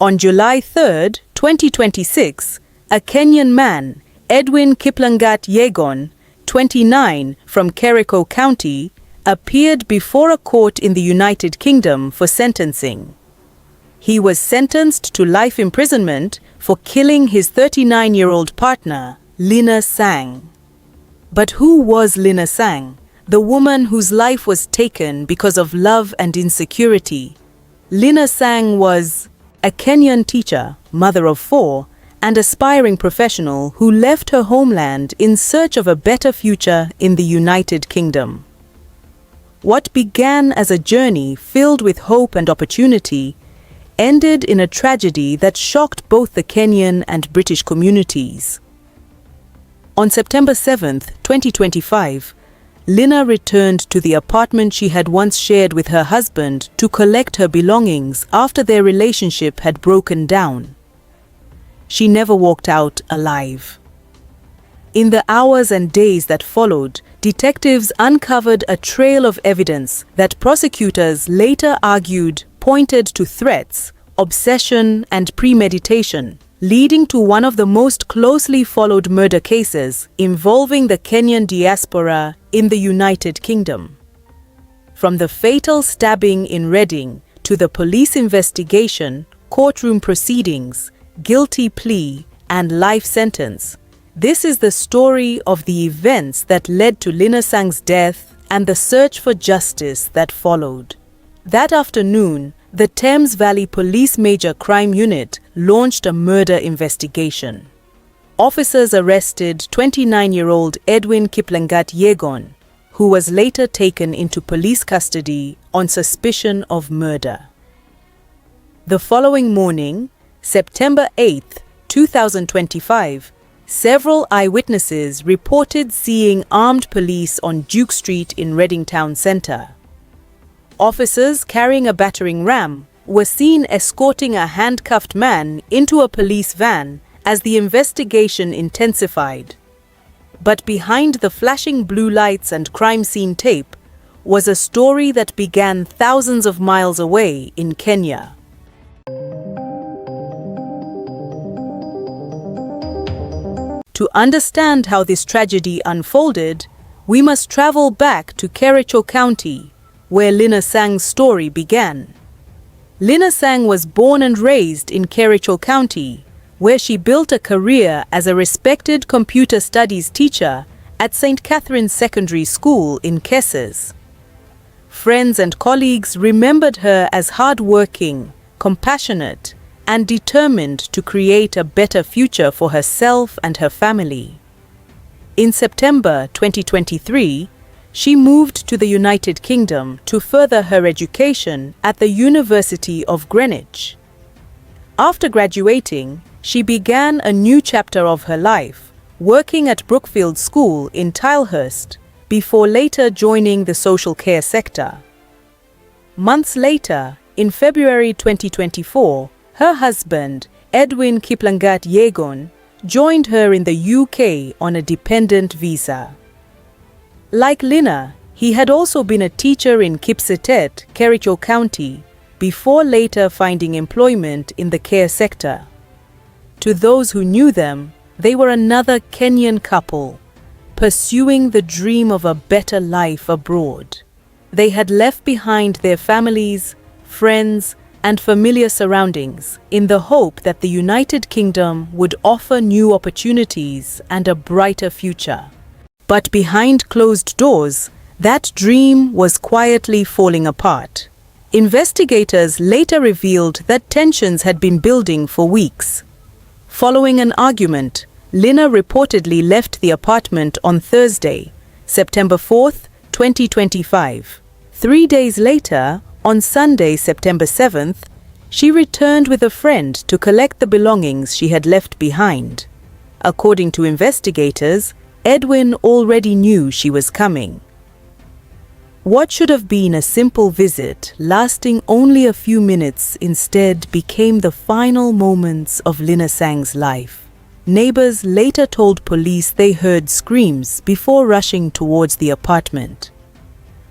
On July 3, 2026, a Kenyan man, Edwin Kiplangat Yegon, 29, from Kericho County, appeared before a court in the United Kingdom for sentencing. He was sentenced to life imprisonment for killing his 39-year-old partner, Linner Sang. But who was Linner Sang, the woman whose life was taken because of love and insecurity? Linner Sang was a Kenyan teacher, mother of 4, and aspiring professional who left her homeland in search of a better future in the United Kingdom. What began as a journey filled with hope and opportunity ended in a tragedy that shocked both the Kenyan and British communities. On September 7, 2025, Linner returned to the apartment she had once shared with her husband to collect her belongings after their relationship had broken down. She never walked out alive. In the hours and days that followed, detectives uncovered a trail of evidence that prosecutors later argued pointed to threats, obsession, and premeditation, leading to one of the most closely followed murder cases involving the Kenyan diaspora in the United Kingdom. From the fatal stabbing in Reading to the police investigation, courtroom proceedings, guilty plea, and life sentence, this is the story of the events that led to Linner Sang's death and the search for justice that followed. That afternoon, the Thames Valley Police Major Crime Unit launched a murder investigation. Officers arrested 29-year-old Edwin Kiplangat Yegon, who was later taken into police custody on suspicion of murder. The following morning, September 8, 2025, several eyewitnesses reported seeing armed police on Duke Street in Reading Town Centre. Officers carrying a battering ram were seen escorting a handcuffed man into a police van as the investigation intensified. But behind the flashing blue lights and crime scene tape was a story that began thousands of miles away in Kenya. To understand how this tragedy unfolded, we must travel back to Kericho County, where Linner Sang's story began. Linner Sang was born and raised in Kericho County, where she built a career as a respected computer studies teacher at St. Catherine's Secondary School in Kesses. Friends and colleagues remembered her as hardworking, compassionate, and determined to create a better future for herself and her family. In September 2023, she moved to the United Kingdom to further her education at the University of Greenwich. After graduating, she began a new chapter of her life, working at Brookfield School in Tilehurst, before later joining the social care sector. Months later, in February 2024, her husband, Edwin Kiplangat Yegon, joined her in the UK on a dependent visa. Like Linner, he had also been a teacher in Kipsetet, Kericho County, before later finding employment in the care sector. To those who knew them, they were another Kenyan couple, pursuing the dream of a better life abroad. They had left behind their families, friends, and familiar surroundings in the hope that the United Kingdom would offer new opportunities and a brighter future. But behind closed doors, that dream was quietly falling apart. Investigators later revealed that tensions had been building for weeks. Following an argument, Linner reportedly left the apartment on Thursday, September 4, 2025. 3 days later, on Sunday, September 7th, she returned with a friend to collect the belongings she had left behind. According to investigators, Edwin already knew she was coming. What should have been a simple visit, lasting only a few minutes, instead became the final moments of Linner Sang's life. Neighbors later told police they heard screams before rushing towards the apartment.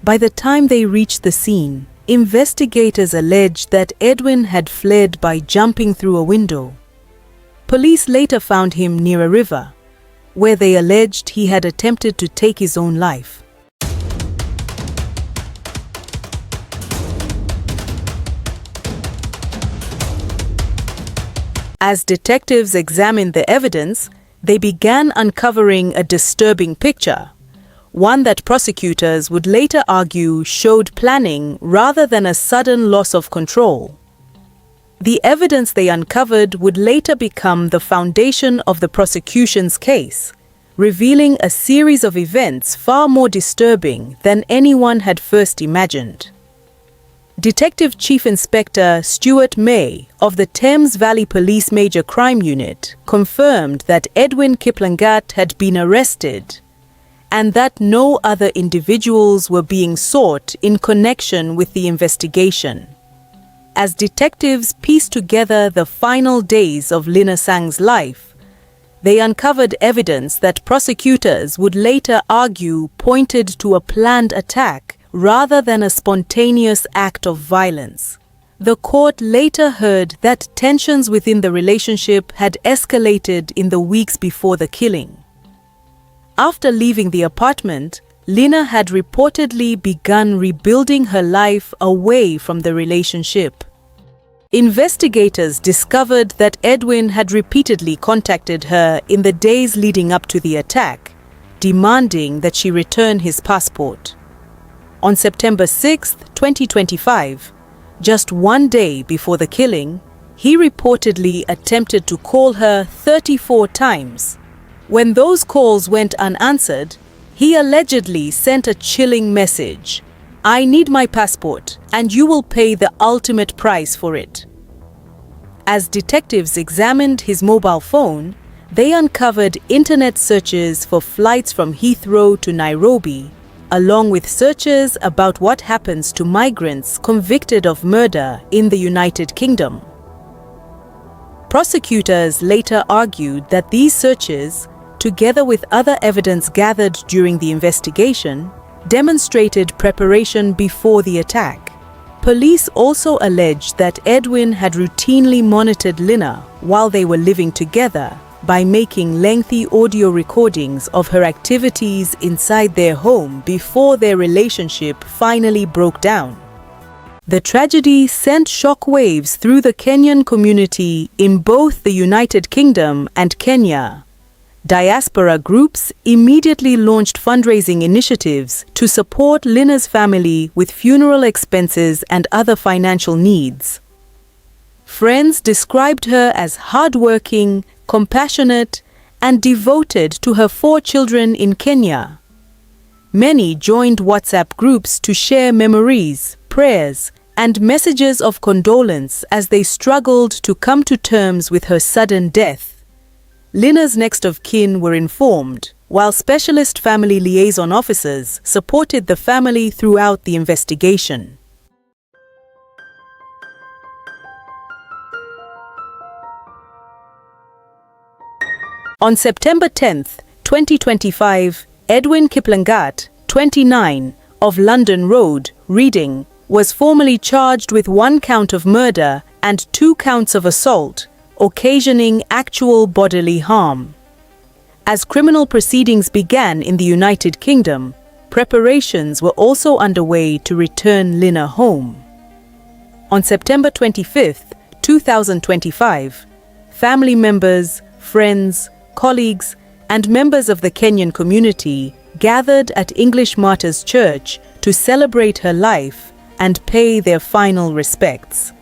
By the time they reached the scene, Investigators alleged that Edwin had fled by jumping through a window. Police later found him near a river, where they alleged he had attempted to take his own life. As detectives examined the evidence, they began uncovering a disturbing picture, one that prosecutors would later argue showed planning rather than a sudden loss of control. The evidence they uncovered would later become the foundation of the prosecution's case, revealing a series of events far more disturbing than anyone had first imagined. Detective Chief Inspector Stuart May of the Thames Valley Police Major Crime Unit confirmed that Edwin Kiplangat had been arrested and that no other individuals were being sought in connection with the investigation. As detectives pieced together the final days of Linner Sang's life, they uncovered evidence that prosecutors would later argue pointed to a planned attack rather than a spontaneous act of violence. The court later heard that tensions within the relationship had escalated in the weeks before the killing. After leaving the apartment, Linner had reportedly begun rebuilding her life away from the relationship. Investigators discovered that Edwin had repeatedly contacted her in the days leading up to the attack, demanding that she return his passport. On September 6, 2025, just one day before the killing, he reportedly attempted to call her 34 times. When those calls went unanswered, he allegedly sent a chilling message: "I need my passport, and you will pay the ultimate price for it." As detectives examined his mobile phone, they uncovered internet searches for flights from Heathrow to Nairobi, along with searches about what happens to migrants convicted of murder in the United Kingdom. Prosecutors later argued that these searches, together with other evidence gathered during the investigation, demonstrated preparation before the attack. Police also alleged that Edwin had routinely monitored Linner while they were living together by making lengthy audio recordings of her activities inside their home before their relationship finally broke down. The tragedy sent shockwaves through the Kenyan community in both the United Kingdom and Kenya. Diaspora groups immediately launched fundraising initiatives to support Linner's family with funeral expenses and other financial needs. Friends described her as hardworking, compassionate, and devoted to her 4 children in Kenya. Many joined WhatsApp groups to share memories, prayers, and messages of condolence as they struggled to come to terms with her sudden death. Linner's next of kin were informed, while specialist family liaison officers supported the family throughout the investigation. On September 10, 2025, Edwin Kiplangat, 29, of London Road, Reading, was formally charged with 1 count of murder and 2 counts of assault, occasioning actual bodily harm. As criminal proceedings began in the United Kingdom, preparations were also underway to return Linner home. On September 25, 2025, family members, friends, colleagues, and members of the Kenyan community gathered at English Martyrs Church to celebrate her life and pay their final respects.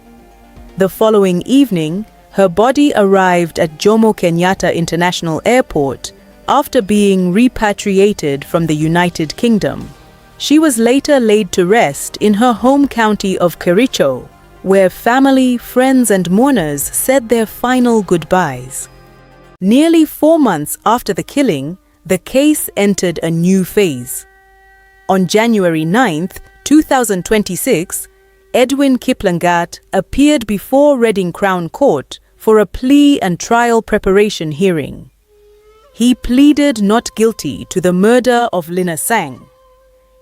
The following evening, her body arrived at Jomo Kenyatta International Airport after being repatriated from the United Kingdom. She was later laid to rest in her home county of Kericho, where family, friends, and mourners said their final goodbyes. Nearly 4 months after the killing, the case entered a new phase. On January 9, 2026, Edwin Kiplangat appeared before Reading Crown Court for a plea and trial preparation hearing. He pleaded not guilty to the murder of Linner Sang.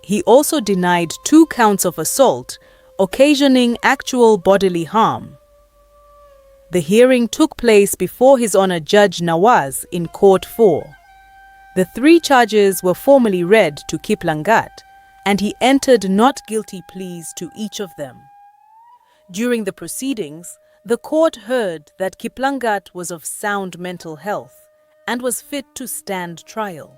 He also denied 2 counts of assault, occasioning actual bodily harm. The hearing took place before His Honor Judge Nawaz in Court 4. The 3 charges were formally read to Kiplangat, and he entered not guilty pleas to each of them. During the proceedings, the court heard that Kiplangat was of sound mental health and was fit to stand trial.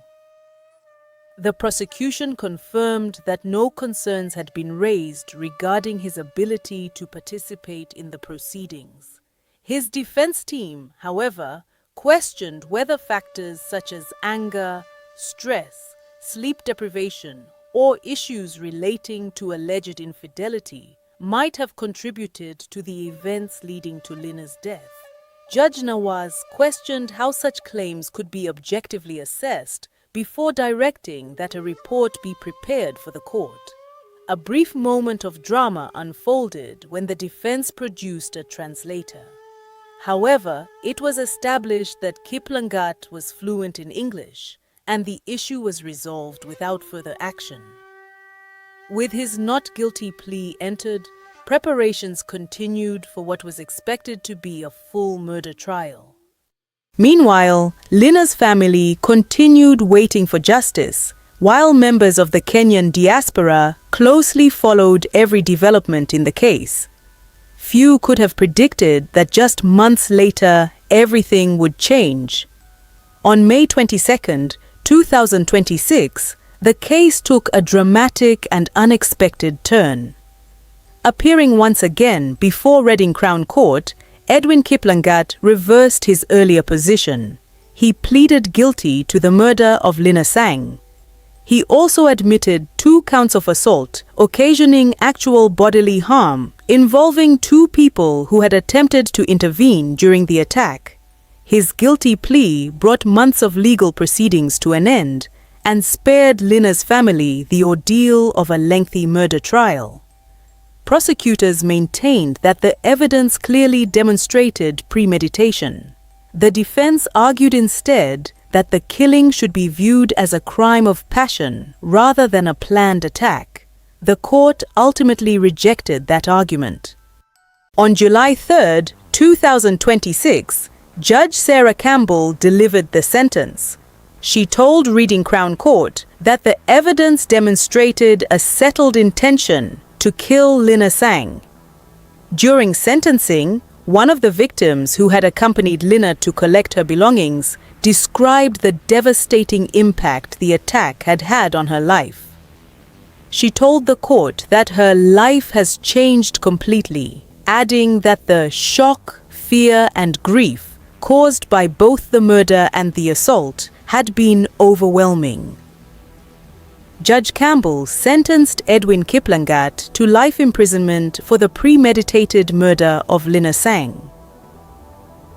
The prosecution confirmed that no concerns had been raised regarding his ability to participate in the proceedings. His defense team, however, questioned whether factors such as anger, stress, sleep deprivation, or issues relating to alleged infidelity might have contributed to the events leading to Linner's death. Judge Nawaz questioned how such claims could be objectively assessed before directing that a report be prepared for the court. A brief moment of drama unfolded when the defense produced a translator. However, it was established that Kiplangat was fluent in English, and the issue was resolved without further action. With his not guilty plea entered, preparations continued for what was expected to be a full murder trial. Meanwhile, Linner's family continued waiting for justice, while members of the Kenyan diaspora closely followed every development in the case. Few could have predicted that just months later, everything would change. On May 22, 2026, the case took a dramatic and unexpected turn. Appearing once again before Reading Crown Court, Edwin Kiplangat reversed his earlier position. He pleaded guilty to the murder of Linner Sang. He also admitted 2 counts of assault, occasioning actual bodily harm, involving 2 people who had attempted to intervene during the attack. His guilty plea brought months of legal proceedings to an end and spared Linner's family the ordeal of a lengthy murder trial. Prosecutors maintained that the evidence clearly demonstrated premeditation. The defense argued instead that the killing should be viewed as a crime of passion rather than a planned attack. The court ultimately rejected that argument. On July 3, 2026, Judge Sarah Campbell delivered the sentence. She told Reading Crown Court that the evidence demonstrated a settled intention to kill Linner Sang. During sentencing, one of the victims who had accompanied Linner to collect her belongings described the devastating impact the attack had had on her life. She told the court that her life has changed completely, adding that the shock, fear, and grief caused by both the murder and the assault had been overwhelming. Judge Campbell sentenced Edwin Kiplangat to life imprisonment for the premeditated murder of Linner Sang.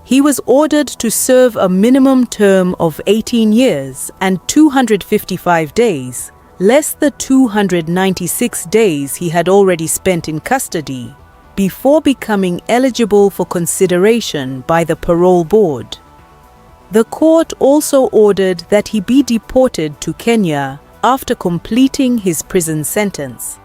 He was ordered to serve a minimum term of 18 years and 255 days, less the 296 days he had already spent in custody, before becoming eligible for consideration by the parole board. The court also ordered that he be deported to Kenya after completing his prison sentence.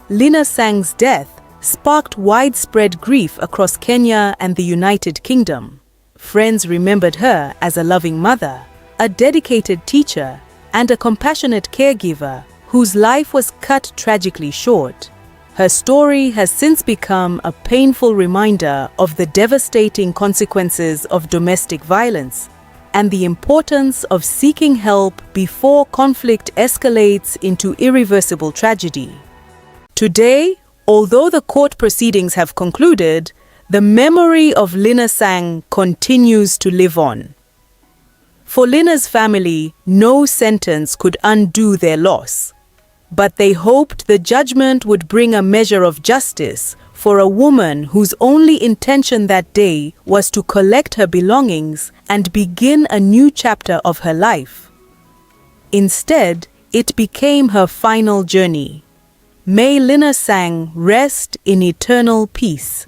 Linner Sang's death sparked widespread grief across Kenya and the United Kingdom. Friends remembered her as a loving mother, a dedicated teacher, and a compassionate caregiver whose life was cut tragically short. Her story has since become a painful reminder of the devastating consequences of domestic violence and the importance of seeking help before conflict escalates into irreversible tragedy. Today, although the court proceedings have concluded, the memory of Linner Sang continues to live on. For Linner's family, no sentence could undo their loss, but they hoped the judgment would bring a measure of justice for a woman whose only intention that day was to collect her belongings and begin a new chapter of her life. Instead, it became her final journey. May Linner Sang rest in eternal peace.